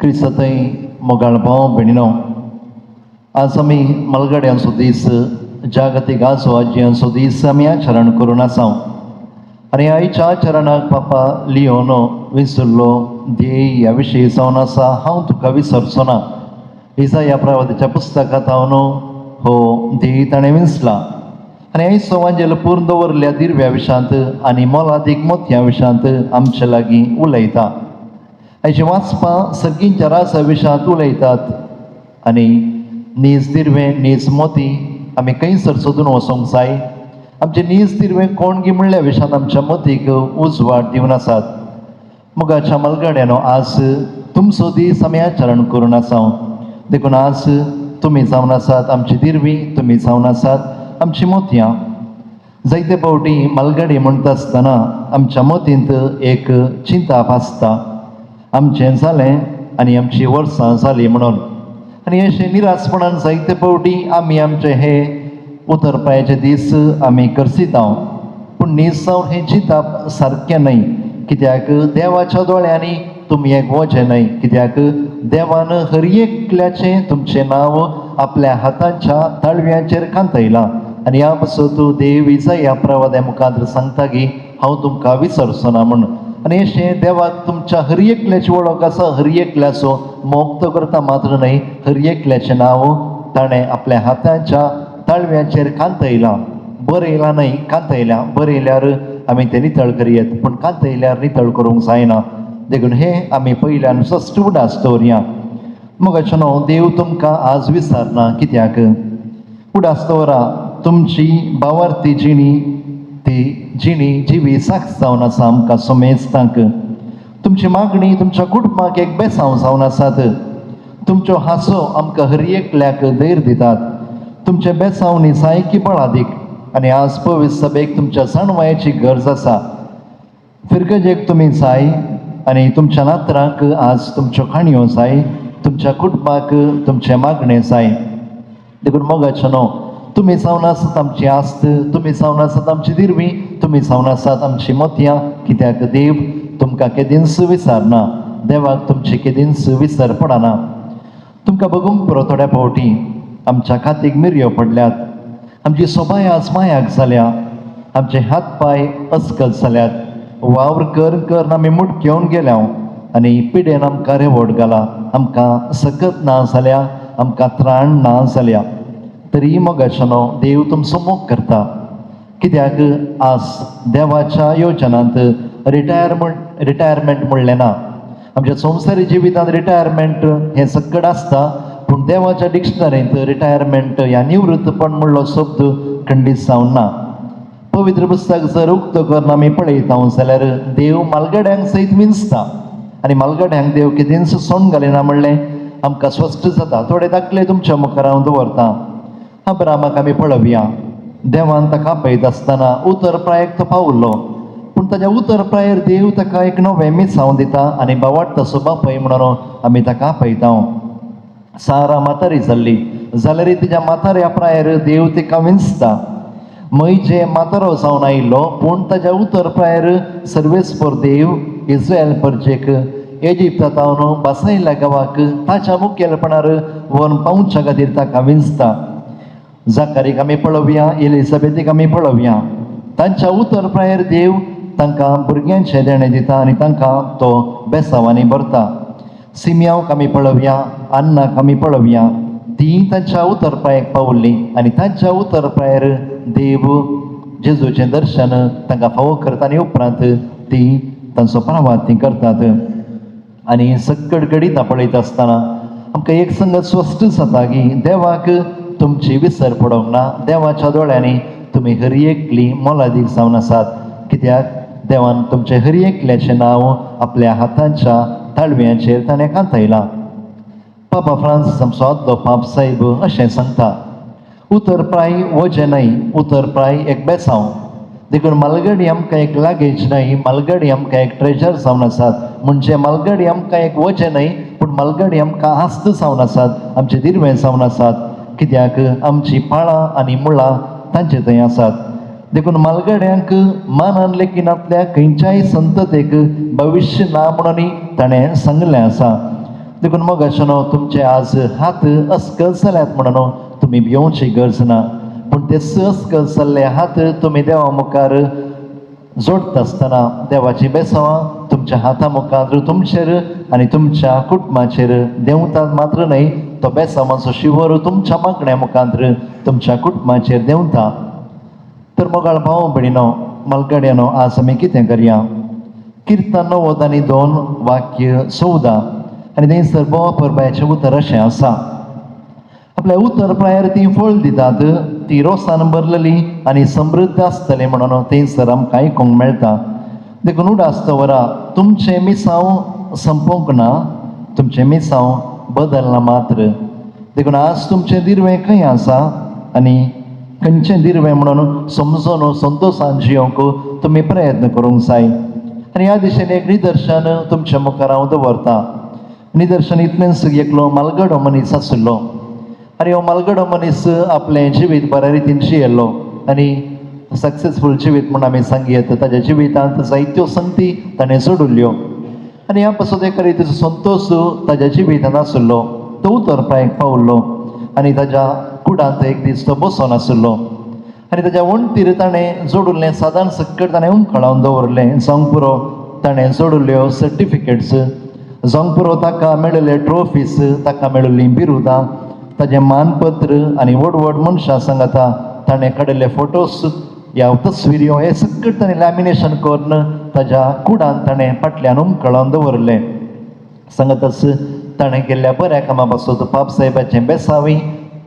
क्रिस्तथय मोगाळ भाव भयणीनो, आज आमी मलगड्यांचो दीस जागतीक आजवाजीयांचो दीस आमी आचरण करून आसा. आनी आयच्या आचरणाक पापा लिओनो विसरलो ध्येय ह्या विशयी जावन आसा. हांव तुका विसरचो ना. इसाया प्रवादीच्या पुस्तकांत हांव न्हू हो ध्येय ताणें विसरला. आनी आयचो वांजेल पूर्ण दवरल्या दिरव्या विशांत आनी मोलादीक मोतयां विशांत आमचे लागीं उलयता. आयची वाचपां सगळींच्या रासा विशांत उलयतात. आनी नीज दिरवें नीज मोती आमी खंयसर सोदून वचोंक जाय. आमचे नीज दिरवें कोणगी म्हणल्या विशांत आमच्या मोतीक उजवाड दिवन आसात. मोगाच्या मलगड्यानो, आज तुमचो दीस आमी आचरण करून आसा. देखून आज तुमी जावन आसात आमची दिरवीं, तुमी जावन आसात आमची मोतयां. जायते फावटी मलगडी म्हणटा आसतना आमच्या मोतींत एक चिंता भासता, आमचें जालें आनी आमची वर्सां जालीं म्हणून. आनी अशें निरासपणान जायते फावटी आमी आमचे हे उतरपायाचे दीस आमी करसिता. पूण न्हीज जावन हें चिंतप सारकें न्हय. कित्याक देवाच्या दोळ्यांनी तुमी एक वजें न्हय. कित्याक देवान हर एकल्याचें तुमचें नांव आपल्या हातांच्या ताळव्यांचेर कांतयलां. आनी ह्या पासत देव इसाया प्रवाद्या मुखार सांगता की हांव तुमकां विसरचो ना म्हूण. आनी अशें देवाक तुमच्या हर एकल्याची वळख आसा. हर एकल्याचो मोग करता मात्र न्हय, हर एकल्याचें नांव ताणें आपल्या हातांच्या ताळव्यांचेर कांतयलां. बरयलां न्हय, कांतयलां. बरयल्यार आमी तें नितळ करयेत, पूण कांतयल्यार नितळ करूंक जायना. देखून हें आमी पयल्यान स्पश्ट उडास दवरया. मोगाचें न्हू, देव तुमकां आज विसरना. कित्याक उडास दवरा, तुमची भावार्थी जिणी ती जिणी जिवी साक्ष जावन आसा आमकां सोमेस्तांक. तुमची मागणी तुमच्या कुटुंबाक एक बेसांव जावन आसात. तुमच्यो हांसो आमकां हर एकल्याक धैर्य दितात. तुमचे बेसांवनी सायकी बळादीक. आनी आज पवित्र सभेक तुमच्या जाणवायाची गरज आसा. फिरगजेक तुमी जाय आनी तुमच्या नातरांक आज तुमच्यो खाणयो जाय. तुमच्या कुटुंबाक तुमचे मागणें जाय. देखून मोगाचें न्हू, तुमी जावन आसात आमची आस्त, तुमी जावन आसात आमची दिरवीं, तुमी जावन आसात आमची मोतयां. कित्याक देव तुमकां केदींच विसरना. देवाक तुमची केदींच विसर पडना. तुमकां बगूंक पुरो थोड्या फावटी आमच्या खातीक मिरयो पडल्यात. आमची सोबाय आज मायाक जाल्या. आमचे हात पांय अस्कत जाल्यात. वावर कर कर आमी मूठ घेवन गेल्या आनी पिडेन आमकां रेवड घाला. आमकां सकत ना जाल्या, आमकां त्राण ना जाल्या. तरी मोगाचें न्हू, देव तुमचो मोग करता. कित्याक आज देवाच्या योजनांत रिटायरमेंट म्हणलें ना. आमच्या संवसारी जिवितांत रिटायरमेंट हें सकट आसता, पूण देवाच्या डिक्शनरींत रिटायरमेंट ह्या निवृत्तपण म्हणलो शब्द खंडीत जावन ना. पवित्र पुस्तक जर उक्त करून आमी पळयता जाल्यार देव मालगड्यांक सयत विंचता. आनी मालगड्यांक देव कितेंच सोंड घालिना म्हणलें आमकां स्पश्ट जाता. थोडे दाखले तुमच्या मुखार हांव दवरतां. अब्रामाक आमी पळोवया. देवान ताका आपयता आसतना उतरप्रायेक तो पावलो, पूण ताच्या उतरप्रायेर देव ताका एक नवें मिसांव दिता आनी बावाट तसो बापय म्हणून आमी ताका आपयता. सारा म्हातारी जाल्ली जाल्यार तिच्या म्हाताऱ्या प्रायर देव तिका विंचता. मैजे म्हातारो जावन आयिल्लो, पूण ताच्या उतरप्रायर सर्वेस्पर देव इस्रायल परजेक इजिप्तांत न्हू बासायल्ल्या गांवाक ताच्या मुखेलपणान व्हरून पावच्या खातीर ताका विंचता. जाकारीक आमी पळोवया, एलिझाबेथीक आमी पळोवया. तांच्या उतरप्रायर देव तांकां भुरग्यांचें देणें दिता आनी तांकां तो बेसांवांनी भरता. सिमियाक आमी पळोवया, अन्नाक आमी पळोवया. ती तांच्या उतरप्रायेक पावल्ली आनी तांच्या उतरप्रायर देव जेजूचें दर्शन तांकां फावो करता आनी उपरांत ती तांचो प्रवाद करतात. आनी सकट घडीत पळयता आसतना आमकां एक संगत स्पश्ट जाता की देवाक तुमची विसर पडोंक ना. देवाच्या दोळ्यांनी तुमी हर एकली मोलादीक जावन आसात. कित्याक देवान तुमचे हर एकल्याचें नांव आपल्या हातांच्या ताळव्यांचेर ताणें कांतयलां. पापा फ्रांसीस आमचो आदलो पाप साहेब अशें सांगता, उतरप्राय वजें न्हय, उतरप्राय एक बेसांव. देखून मालगडी आमकां एक लागेज न्हय, मालगडी आमकां एक ट्रेजर जावन आसात. म्हणजे मालगडी आमकां एक वजें न्हय, पूण मालगडी आमकां आस्त जावन आसात, आमचें दिरवें जावन आसात. कित्याक आमची पाळां आनी मुळां तांचे थंय आसात. देखून मालगड्यांक मानान लेखिनांतल्या खंयच्याय संततेक भविश्य ना म्हणून ताणें सांगलें आसा. देखून मग अशें न्हू तुमचे आज हात अस्कल जाल्यात म्हणून तुमी भिवची गरज ना, पूण ते अस्कल जाल्ले हात तुमी देवा मुखार जोडता आसतना देवाची बेसांवां तुमच्या हाता मुखार तुमचेर आनी तुमच्या कुटुंबाचेर देंवतात मात्र न्हय, तो बेसांवाचो शिवर तुमच्या मागण्या मुखार तुमच्या कुटुंबाचेर देंवता. तर मोगाळ भाव भयणीनो, मलगड्यानो, आज आमी कितें करया? किर्तन 90:2 वाक्य 14 आनी थंयसर बोवा परबायचें उतर अशें आसा. आपल्या उतर प्रायर ती फळ दितात, ती रोसान भरलेली आनी समृद्ध आसतली म्हणून थंयसर आमकां आयकूंक मेळटा. देखून उडास्त वरां तुमचें मिसांव संपोवंक ना, तुमचें मिसांव बदलना मात्र. देखून आज तुमचें दिर्वें खंय आसा आनी खंयचें दिर्वें म्हणून समजून संतोशान जियोंक तुमी प्रयत्न करूंक जाय. आनी ह्या दिशेन एक निदर्शन तुमच्या मुखार हांव दवरतां. निदर्शन इतलेंच, एकलो मालगडो मनीस आशिल्लो आनी हो मालगडो मनीस आपलें जिवीत बऱ्या रितीन जियेल्लो आनी सक्सेसफूल जिवीत म्हूण आमी सांगयत. ताच्या जिवितांत जायत्यो संगती ताणें सोडिल्ल्यो आनी ह्या पासून एका रितीचो संतोश ताच्या जिवितांत आशिल्लो. तो उतर प्रायेक पावल्लो आनी ताच्या कुडांत एक दीस तो बसोन आशिल्लो आनी ताच्या वणटीर ताणें जोडिल्लें साधन सकट ताणें उमखळावन दवरलें. जावंक पुरो ताणें जोडिल्ल्यो सर्टिफिकेट्स, जावंक पुरो ताका मेळिल्ले ट्रॉफीज, ताका मेळिल्लीं बिरुदां, ताजें मानपत्र आनी व्हड व्हड मनशां सांगाता ताणें काडिल्ले फोटोस, ह्या तस्विऱ्यो, हे सकट ताणें लॅमिनेशन करून ताच्या कुडांत ताणें फाटल्यान उमखळावन दवरलें. सांगताच ताणें केल्ल्या बऱ्या कामा पासून पाप साहेबाचें बेसांवय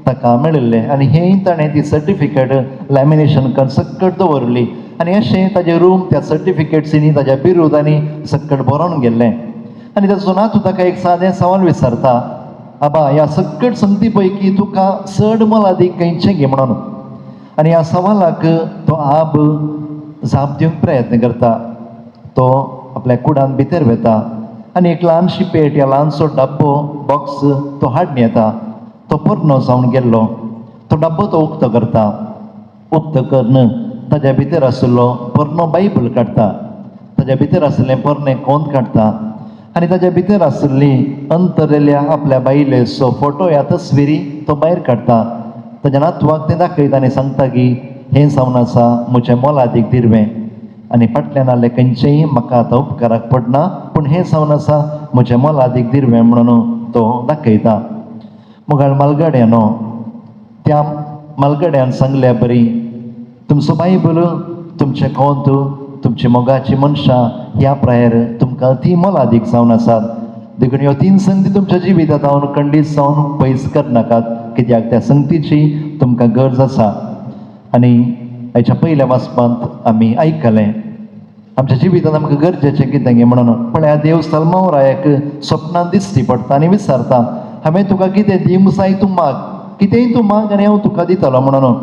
ताका मेळिल्लें आनी हेंय ताणें ती सर्टिफिकेट लॅमिनेशन करून सकट दवरली आनी अशें ताजें रूम त्या सर्टिफिकेट्सींनी ताज्या बिरुदांनी सकट भरोन गेल्लें. आनी ताचो नातू ताका एक सादें सवाल विचारता, आबा, ह्या सकट संगती पैकी तुका चड मोलादीक खंयचें घे म्हणून. आनी ह्या सवालाक तो आब जाप दिवंक प्रयत्न करता. तो आपल्या कुडांत भितर वेता आनी एक ल्हानशी पेट, ह्या ल्हानसो डब्बो, बॉक्स तो हाडून येता. तो पोरनो जावन गेल्लो. तो डब्बो तो उक्तो करता. उक्तो करून ताच्या भितर आशिल्लो पोरनो बायबल काडटा, ताच्या भितर आशिल्लें पोरनें कोंत काडटा आनी ताच्या भितर आशिल्ली अंतरलेल्या आपल्या बायलेचो फोटो, ह्या तस्विरी तो भायर काडटा. ताच्या नातवाक तें दाखयता आनी सांगता की हें जावन आसा म्हजें मोलादीक दिर्वें आनी फाटल्यान आसलें खंयचेंय म्हाका आतां उपकाराक पडना, पूण हें जावन आसा म्हजें मोलादीक दिर्वें म्हणून तो दाखयता. मुगाळ मालगड्यानो, त्या मालगड्यान सांगल्या बरी, तुमचो बायबल, तुमचें कोंत, तुमची मोगाची मनशां ह्या प्रायर तुमकां ती मोलादीक जावन आसात. देखून ह्यो 3 संगती तुमच्या जिवितांत हांव खंडीत जावन पयस करनाकात, कित्याक त्या संगतीची तुमकां गरज आसा. आनी हेच्या पयल्या वाचपांत आमी आयकलें, आमच्या जिवितांत आमकां गरजेचें कितें गे म्हणून. पळय, देव सलमावरायाक स्वप्नांत दिश्टी पडटा आनी विचारता, हांवें तुका कितें दिवंक जाय, तूं माग, कितेंय तूं माग आनी हांव तुका दितलो म्हणून.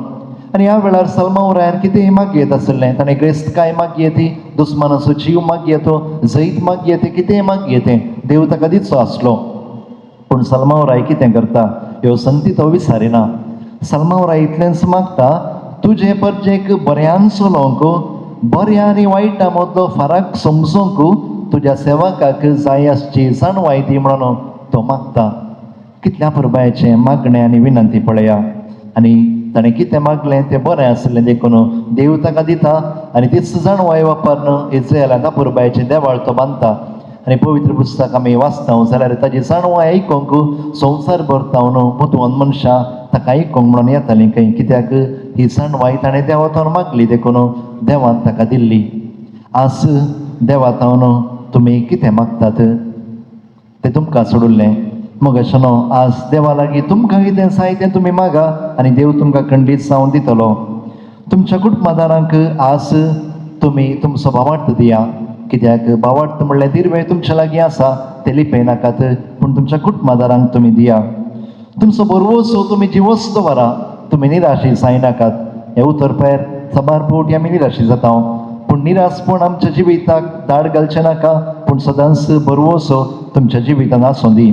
आनी ह्या वेळार सलमावरायान कितेंय मागयत आसलें. ताणें ग्रेस्तकाय मागयेती, दुस्मानाचो जीव मागयेतो, जैत मागयेतें, कितेंय मागयेतें देव ताका दिवचो आसलो. पूण सलमावराय कितें करता, ह्यो संगती तो विचारिना. सलमावराय इतलेंच मागता, तुजे परजेक बऱ्यान चलोवंक, बऱ्या आनी वायटा मदलो फरक समजूंक तुज्या सेवकाक जाय आसची जाणवाय दी म्हणून तो मागता. कितल्या पुरबायेचें मागणें आनी विनंती पळया. आनी ताणें कितें मागलें तें बरें आसलें देखून देव ताका दिता आनी तीच जाणवाय वापरून इस्रायेलाक पुरबायेचें देवाळ तो बांदता. आनी पवित्र पुस्तक आमी वाचता जाल्यार ताजी जाणवाय आयकूंक संवसार भरतावन मुतवंत मनशां ताका आयकूंक म्हणून येतालीं खंय, कित्याक ही जाणवाय ताणें देवातावन मागली देखून देवान ताका दिल्ली. आज देवातावन तुमी कितें मागतात तें तुमकां सोडुल्लें. मग अशें न्हू, आज देवा लागीं तुमकां कितें जाय तें तुमी मागा आनी देव तुमकां खंडीत जावन दितलो. तुमच्या कुटुंबादारांक आज तुमी तुमचो भावार्थ दिया, कित्याक भावार्थ म्हणल्यार दिर्वें तुमच्या लागीं आसा तें लिपय नाकात, पूण तुमच्या कुटुंबादारांक तुमी दिया. तुमचो बरवसो तुमी जिवस्त व्हरा, तुमी निराशी जायनाकात. हे उतर पेर सबार फावटी आमी निराशी जाता, पूण निराशपण आमच्या जिविताक दाड घालचें नाका, पूण सदांच बरवसो तुमच्या जिवितांत आसूं दी.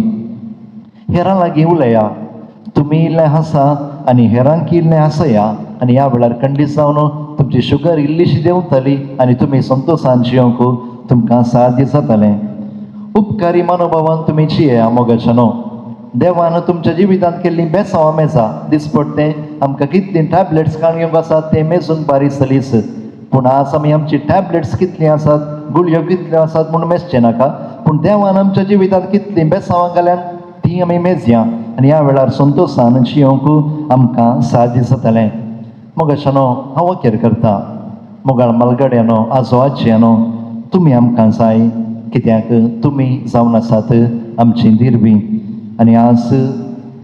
हेरां लागीं उलया, तुमी इल्लें हांसा आनी हेरांक इल्लें हांसया आनी ह्या वेळार खंडीत जावन तुमची शुगर इल्लीशी देंवतली आनी तुमी संतोशान जियोंक तुमकां साध्य जातलें. उपकारी मनोभावान तुमी जियेया मोगाच्यानो. देवान तुमच्या जिवितांत केल्ली बेसांवां मेजा दिसपट्टे आमकां कितलीं टॅबलेट्स काणयोंक आसात ते मेजून बारी सलीस. पूण आज आमी आमची टॅबलेट्स कितलीं आसात, गुळयो कितल्यो आसात म्हूण मेजचे नाका. पूण देवान आमच्या जिवितांत कितलीं बेसांवां घाल्यान ती आमी मेजया आनी ह्या वेळार संतोशान जियोंक आमकां सादी जातलें. मोगाच्यानो हांव वखेर करता. मोगाळ मलगड्यानो, आजो आजयानो, तुमी आमकां जाय कित्याक तुमी जावन आसात आमची दिरबी. आनी आज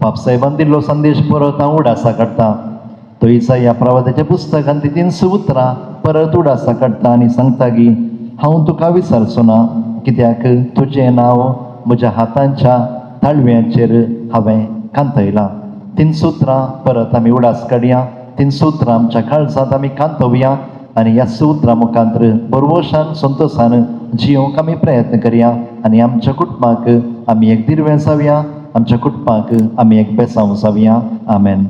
बापसाहेबान दिल्लो संदेश परत हांव उडासा काडटा. तो इसाया प्रवाद्याच्या पुस्तकान ती 300 उतरां परत उडासा काडटा आनी सांगता की हांव तुका विसरचो ना कित्याक तुजें नांव म्हज्या हातांच्या ताळव्यांचेर हांवें कांतयलां. 300 उतरां परत आमी उडास काडया. 300 उतरां आमच्या काळजांत आमी कांतोवया आनी ह्या उतरां मुखांतर बरवोशान संतोशान जियोंक आमी प्रयत्न करया आनी आमच्या कुटुंबाक आमी एक दिरवें जावया, आमच्या कुटुंबाक आमी एक बेसांव जावया. आमेन.